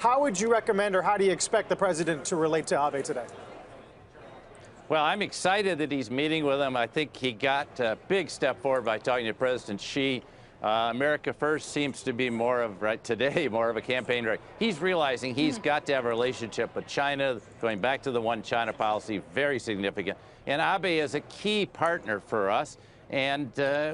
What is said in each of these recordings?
How would you recommend, or how do you expect the president to relate to Abe today? Well, I'm excited that he's meeting with him. I think he got a big step forward by talking to President Xi. America First seems to be more of, right today, more of a campaign. He's realizing he's got to have a relationship with China, going back to the one China policy, very significant. And Abe is a key partner for us, and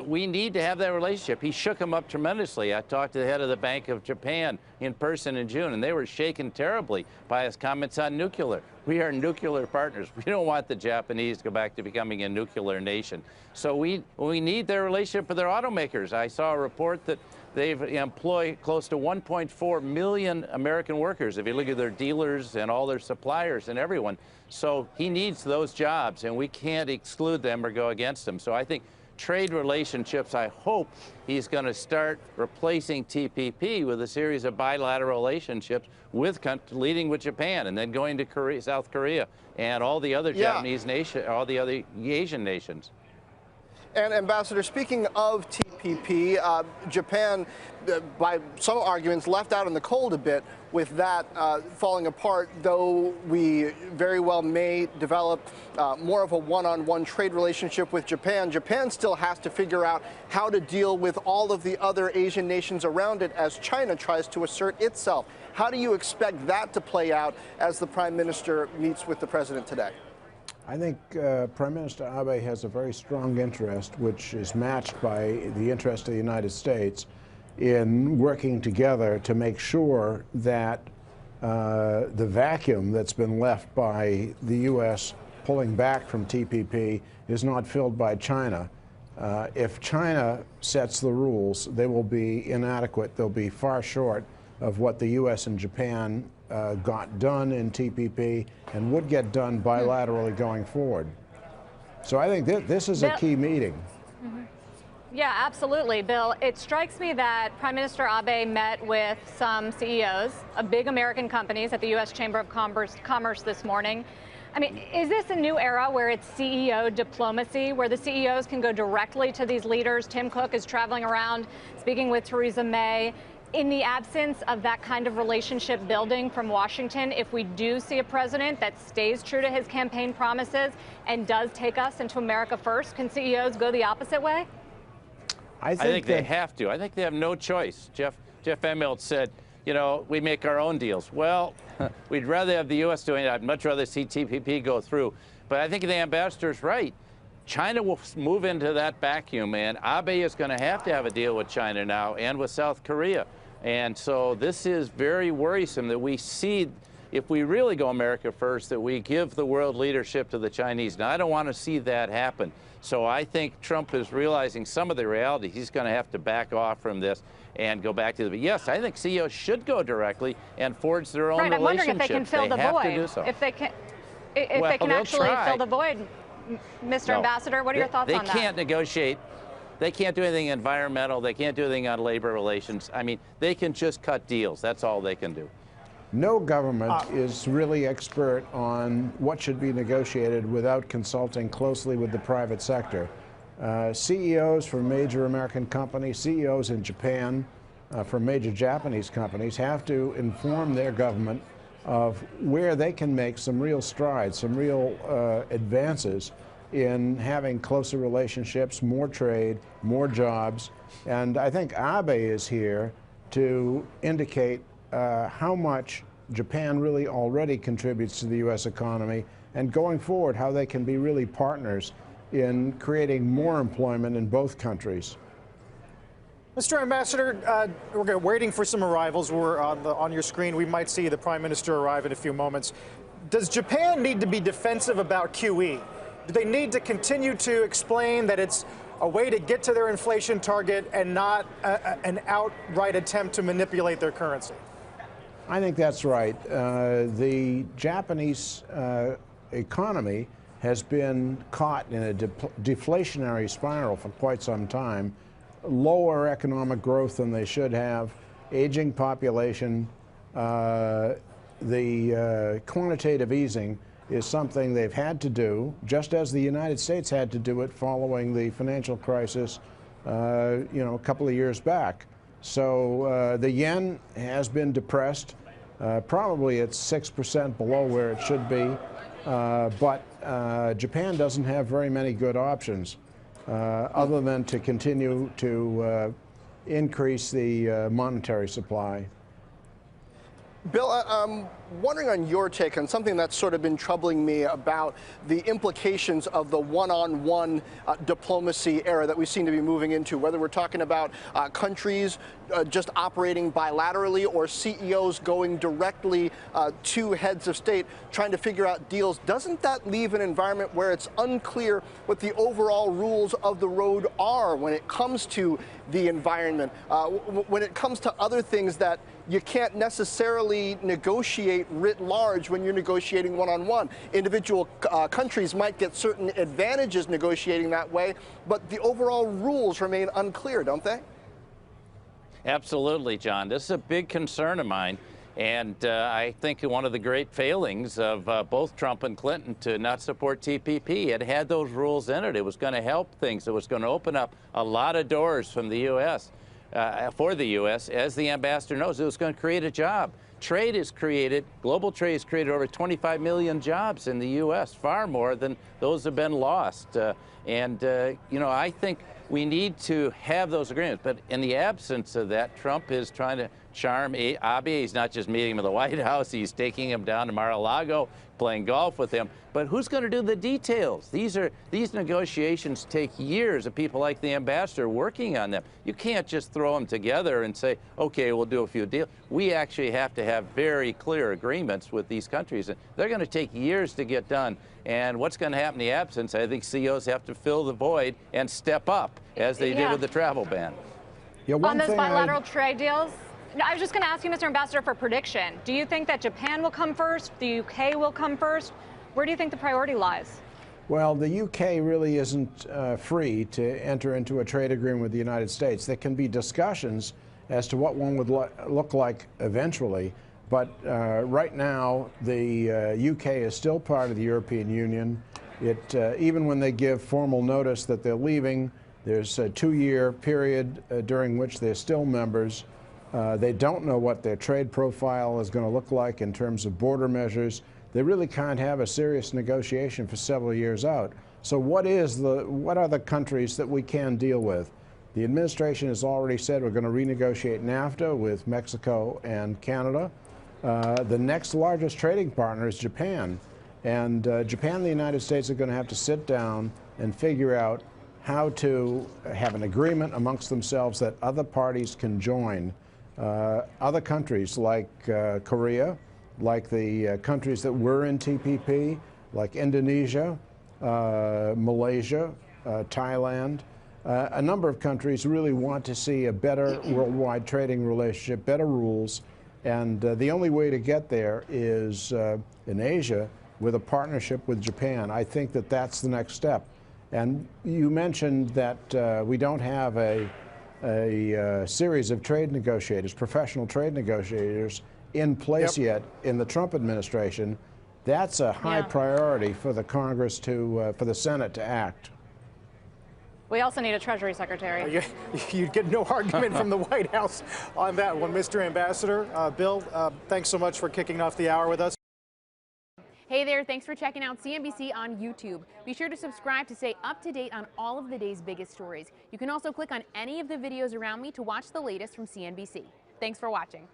we need to have that relationship. He shook him up tremendously. I talked to the head of the Bank of Japan in person in June, and they were shaken terribly by his comments on nuclear. We are nuclear partners. We don't want the Japanese to go back to becoming a nuclear nation. So we need their relationship with their automakers. I saw a report that they've employed close to 1.4 million American workers, if you look at their dealers and all their suppliers and everyone. So he needs those jobs, and we can't exclude them or go against them. So I think trade relationships, I hope he's going to start replacing TPP with a series of bilateral relationships with leading with Japan, and then going to Korea, South Korea, and all the other Japanese nations, all the other Asian nations. And Ambassador, speaking of TPP, Japan, by some arguments, left out in the cold a bit with that falling apart, though we very well may develop more of a one-on-one trade relationship with Japan. Japan still has to figure out how to deal with all of the other Asian nations around it as China tries to assert itself. How do you expect that to play out as the Prime Minister meets with the President today? I think Prime Minister Abe has a very strong interest, which is matched by the interest of the United States, in working together to make sure that the vacuum that's been left by the U.S. pulling back from TPP is not filled by China. If China sets the rules, they will be inadequate. They'll be far short of what the U.S. and Japan got done in TPP and would get done bilaterally going forward. So I think this is a key meeting. Mm-hmm. Yeah, absolutely, Bill. It strikes me that Prime Minister Abe met with some CEOs of big American companies at the U.S. Chamber of Commerce this morning. I mean, is this a new era where it's CEO diplomacy, where the CEOs can go directly to these leaders? Tim Cook is traveling around speaking with Theresa May. In the absence of that kind of relationship building from Washington, if we do see a president that stays true to his campaign promises and does take us into America first, can CEOs go the opposite way? I think they have to. I think they have no choice. Jeff Immelt said, you know, we make our own deals. Well, we'd rather have the U.S. doing it. I'd much rather see TPP go through. But I think the ambassador's right. China will move into that vacuum, and Abe is going to have a deal with China now and with South Korea. And so this is very worrisome that we see, if we really go America first, that we give the world leadership to the Chinese. Now, I don't want to see that happen. So I think Trump is realizing some of the reality. He's going to have to back off from this and go back to the. But yes, I think CEOs should go directly and forge their own relationship. I'm wondering if they can fill the void. So. If they can actually fill the void, Mr. Ambassador, what are your thoughts on that? They can't negotiate. They can't do anything environmental. They can't do anything on labor relations. I mean, they can just cut deals. That's all they can do. No government is really expert on what should be negotiated without consulting closely with the private sector. CEOs for major American companies, CEOs in Japan for major Japanese companies have to inform their government of where they can make some real strides, some real advances in having closer relationships, more trade, more jobs. And I think Abe is here to indicate how much Japan really already contributes to the U.S. economy, and going forward, how they can be really partners in creating more employment in both countries. Mr. Ambassador, we're waiting for some arrivals. We're on your screen. We might see the Prime Minister arrive in a few moments. Does Japan need to be defensive about QE? Do they need to continue to explain that it's a way to get to their inflation target and not an outright attempt to manipulate their currency? I think that's right. The Japanese economy has been caught in a deflationary spiral for quite some time. Lower economic growth than they should have, aging population. The quantitative easing is something they've had to do, just as the United States had to do it following the financial crisis, a couple of years back. So the yen has been depressed. Probably it's 6% below where it should be, but Japan doesn't have very many good options other than to continue to increase the monetary supply. Bill, I'm wondering on your take on something that's sort of been troubling me about the implications of the one-on-one diplomacy era that we seem to be moving into, whether we're talking about countries just operating bilaterally or CEOs going directly to heads of state trying to figure out deals. Doesn't that leave an environment where it's unclear what the overall rules of the road are when it comes to the environment, when it comes to other things that you can't necessarily negotiate writ large when you're negotiating one-on-one. Individual countries might get certain advantages negotiating that way, but the overall rules remain unclear, don't they? Absolutely, John. This is a big concern of mine. And I think one of the great failings of both Trump and Clinton to not support TPP, it had those rules in it. It was going to help things. It was going to open up a lot of doors from the U.S. For the U.S. As the ambassador knows, it was going to create a job. Trade is created, global trade has created over 25 million jobs in the U.S., far more than those have been lost. You know, I think we need to have those agreements. But in the absence of that, Trump is trying to charm Abe. He's not just meeting him in the White House, he's taking him down to Mar-a-Lago, playing golf with him. But who's going to do the details? These negotiations take years of people like the ambassador working on them. You can't just throw them together and say, okay, we'll do a few deals. We actually have to have very clear agreements with these countries. And they're going to take years to get done. And what's going to happen in the absence, I think CEOs have to fill the void and step up, as they did with the travel ban. Yeah, on those bilateral trade deals, I was just going to ask you, Mr. Ambassador, for prediction. Do you think that Japan will come first? The UK will come first? Where do you think the priority lies? Well, the UK really isn't free to enter into a trade agreement with the United States. There can be discussions as to what one would look like eventually, but right now the UK is still part of the European Union. Even when they give formal notice that they're leaving, there's a 2-year period during which they're still members. They don't know what their trade profile is going to look like in terms of border measures. They really can't have a serious negotiation for several years out. So what are the countries that we can deal with? The administration has already said we're going to renegotiate NAFTA with Mexico and Canada. The next largest trading partner is Japan. And Japan and the United States are going to have to sit down and figure out how to have an agreement amongst themselves that other parties can join. Other countries like Korea, like the countries that were in TPP, like Indonesia, Malaysia, Thailand, a number of countries really want to see a better worldwide trading relationship, better rules, and the only way to get there is in Asia with a partnership with Japan. I think that that's the next step. And you mentioned that we don't have a series of trade negotiators, professional trade negotiators in place yet in the Trump administration. That's a high priority for the Congress to, for the Senate to act. We also need a Treasury Secretary. You'd get no argument from the White House on that one, Mr. Ambassador. Bill, thanks so much for kicking off the hour with us. Hey there, thanks for checking out CNBC on YouTube. Be sure to subscribe to stay up to date on all of the day's biggest stories. You can also click on any of the videos around me to watch the latest from CNBC. Thanks for watching.